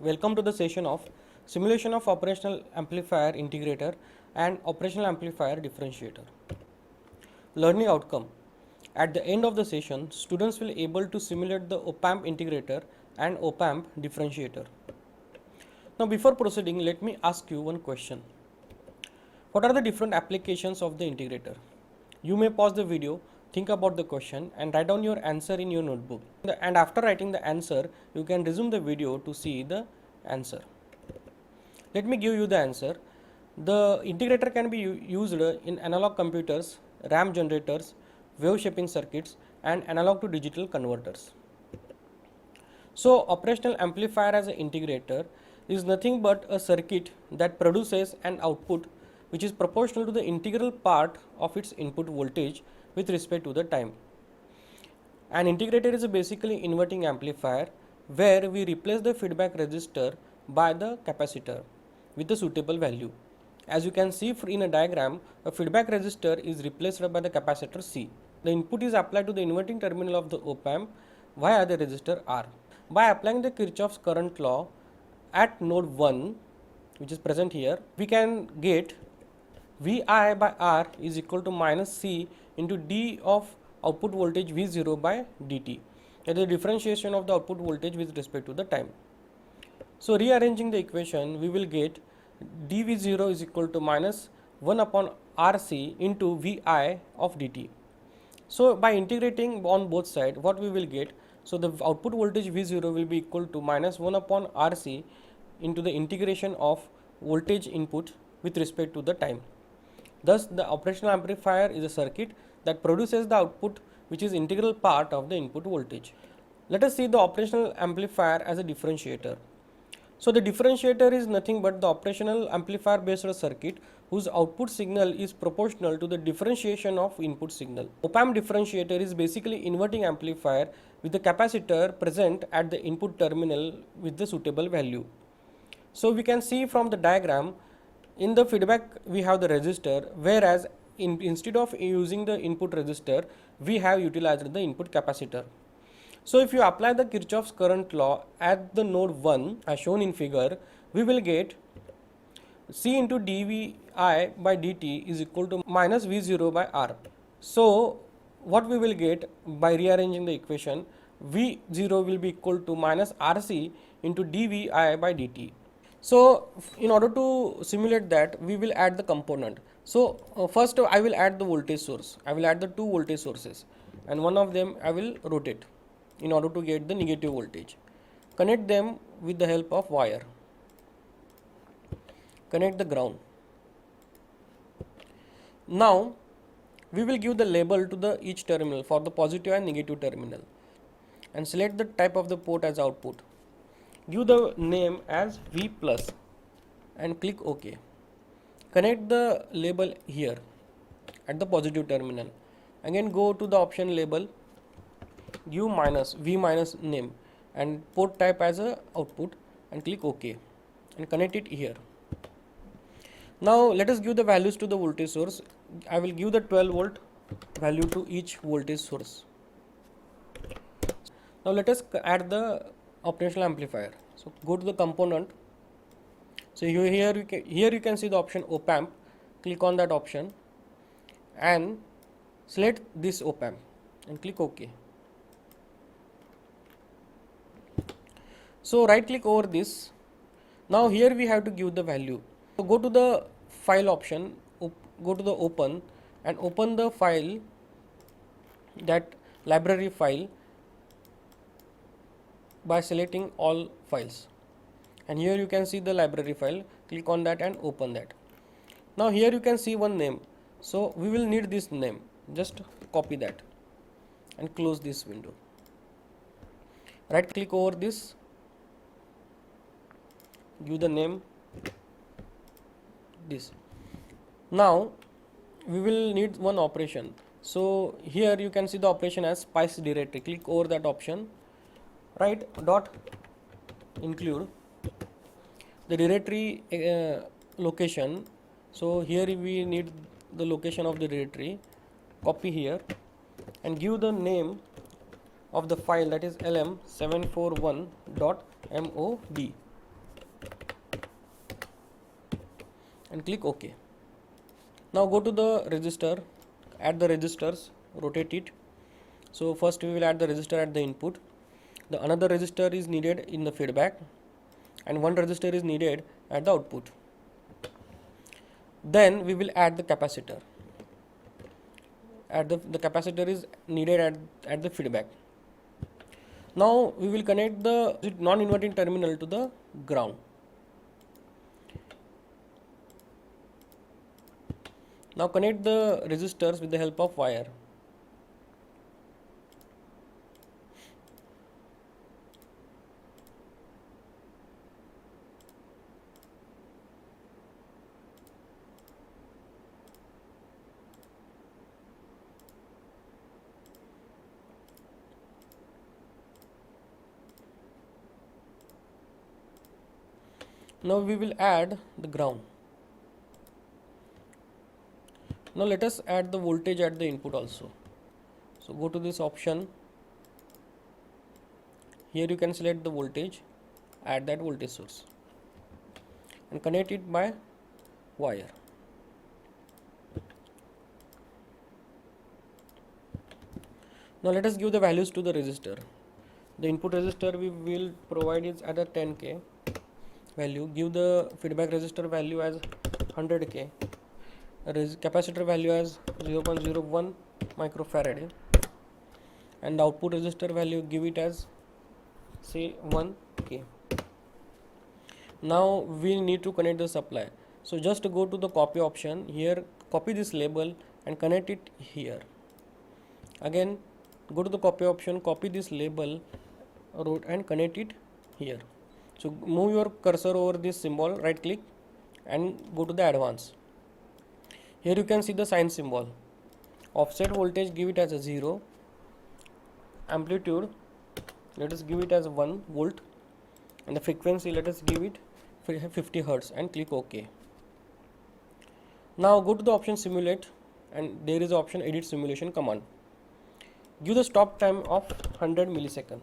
Welcome to the session of simulation of operational amplifier integrator and operational amplifier differentiator. Learning outcome. At the end of the session, students will able to simulate the op-amp integrator and op-amp differentiator. Now before proceeding, let me ask you one question. What are the different applications of the integrator? You may pause the video, think about the question and write down your answer in your notebook. And after writing the answer, you can resume the video to see the answer. Let me give you the answer. The integrator can be used in analog computers, RAM generators, wave shaping circuits and analog to digital converters. So operational amplifier as an integrator is nothing but a circuit that produces an output which is proportional to the integral part of its input voltage with respect to the time. An integrator is basically inverting amplifier where we replace the feedback resistor by the capacitor with a suitable value. As you can see in a diagram, a feedback resistor is replaced by the capacitor C. The input is applied to the inverting terminal of the op-amp via the resistor R. By applying the Kirchhoff's current law at node 1, which is present here, we can get Vi by R is equal to minus C into D of output voltage V0 by dt. That is the differentiation of the output voltage with respect to the time. So rearranging the equation, we will get dV0 is equal to minus 1 upon RC into Vi of dt. So by integrating on both sides, what we will get? So the output voltage V0 will be equal to minus 1 upon RC into the integration of voltage input with respect to the time. Thus the operational amplifier is a circuit that produces the output which is integral part of the input voltage. Let us see the operational amplifier as a differentiator. So the differentiator is nothing but the operational amplifier based circuit whose output signal is proportional to the differentiation of input signal. Op-amp differentiator is basically inverting amplifier with the capacitor present at the input terminal with the suitable value. So we can see from the diagram, in the feedback we have the resistor, whereas instead of using the input resistor, we have utilized the input capacitor. So if you apply the Kirchhoff's current law at the node 1 as shown in figure, we will get C into dVi by dt is equal to minus V0 by R. So what we will get by rearranging the equation, V0 will be equal to minus RC into dVi by dt. So in order to simulate that, we will add the component. So first I will add the voltage source. I will add the two voltage sources and one of them I will rotate in order to get the negative voltage. Connect them with the help of wire. Connect the ground. Now we will give the label to the each terminal for the positive and negative terminal and select the type of the port as output. Give the name as V plus and click OK. Connect the label here at the positive terminal. Again go to the option label, give minus V minus name and port type as a output and click OK and connect it here. Now let us give the values to the voltage source. I will give the 12 volt value to each voltage source. Now let us add the operational amplifier. So go to the component. So here you can see the option op-amp. Click on that option and select this op-amp and click OK. So right click over this. Now here we have to give the value. So go to the file option, go to the open and open the file, that library file, by selecting all files, and here you can see the library file. Click on that and open that. Now here you can see one name, so we will need this name. Just copy that and close this window. Right click over this, give the name this. Now we will need one operation. So here you can see the operation as spice directory. Click over that option. Write dot include the directory location. So here we need the location of the directory. Copy here and give the name of the file, that is lm741.mod. and click OK. Now go to the resistor, add the resistors, rotate it. So first we will add the resistor at the input. The another resistor is needed in the feedback, and one resistor is needed at the output. Then we will add the capacitor. The capacitor is needed at the feedback. Now we will connect the non-inverting terminal to the ground. Now connect the resistors with the help of wire. Now we will add the ground. Now let us add the voltage at the input also. So go to this option. Here you can select the voltage, add that voltage source and connect it by wire. Now let us give the values to the resistor. The input resistor we will provide is at a 10k value. Give the feedback resistor value as 100k. Capacitor value as 0.01 microfarad, and the output resistor value give it as say 1k. Now we need to connect the supply. So just go to the copy option here, copy this label and connect it here. Again go to the copy option, copy this label and connect it here. So move your cursor over this symbol, right click and go to the advanced. Here you can see the sign symbol. Offset voltage give it as a 0. Amplitude let us give it as 1 volt, and the frequency let us give it 50 Hz and click OK. Now go to the option simulate, and there is the option edit simulation command. Give the stop time of 100 millisecond.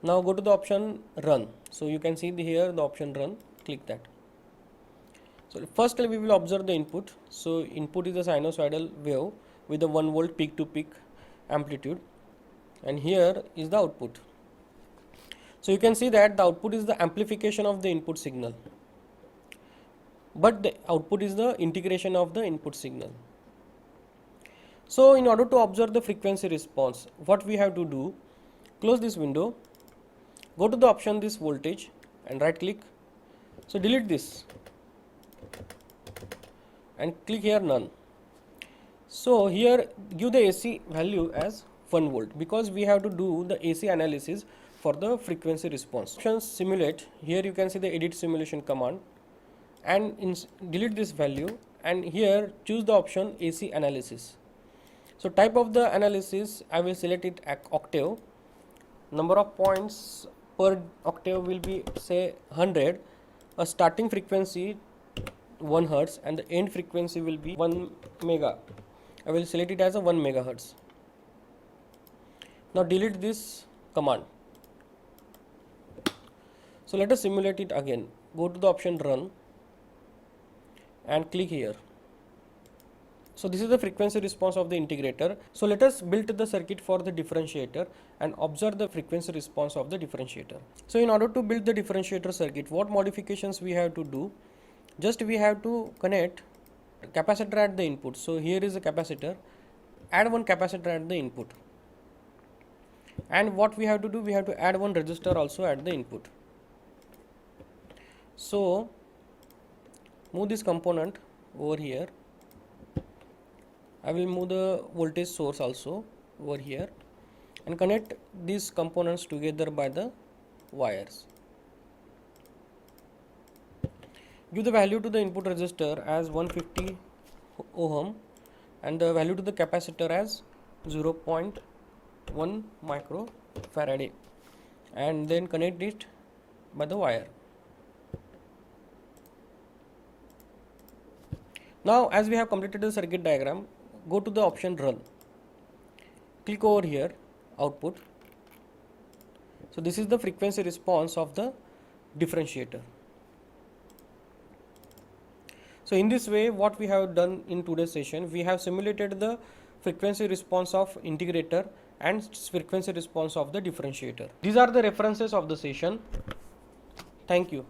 Now go to the option run. So you can see here the option run, click that. So first we will observe the input. So input is a sinusoidal wave with a 1 volt peak to peak amplitude, and here is the output. So you can see that the output is the amplification of the input signal, but the output is the integration of the input signal. So in order to observe the frequency response, what we have to do, close this window, go to the option this voltage and right click. So delete this and click here none. So here give the AC value as 1 volt, because we have to do the AC analysis for the frequency response. Option simulate, here you can see the edit simulation command, and delete this value and here choose the option AC analysis. So type of the analysis, I will select it octave. Number of points per octave will be say 100. A starting frequency 1 Hz and the end frequency will be 1 mega. I will select it as a 1 megahertz. Now delete this command. So let us simulate it again. Go to the option run and click here. So this is the frequency response of the integrator. So let us build the circuit for the differentiator and observe the frequency response of the differentiator. So in order to build the differentiator circuit, what modifications we have to do? Just we have to connect capacitor at the input. So here is a capacitor, add one capacitor at the input, and what we have to do, we have to add one resistor also at the input. So move this component over here. I will move the voltage source also over here and connect these components together by the wires. Give the value to the input resistor as 150 ohm and the value to the capacitor as 0.1 microfarad, and then connect it by the wire. Now as we have completed the circuit diagram, go to the option run, click over here output. So this is the frequency response of the differentiator. So in this way, what we have done in today's session, we have simulated the frequency response of integrator and frequency response of the differentiator. These are the references of the session. Thank you.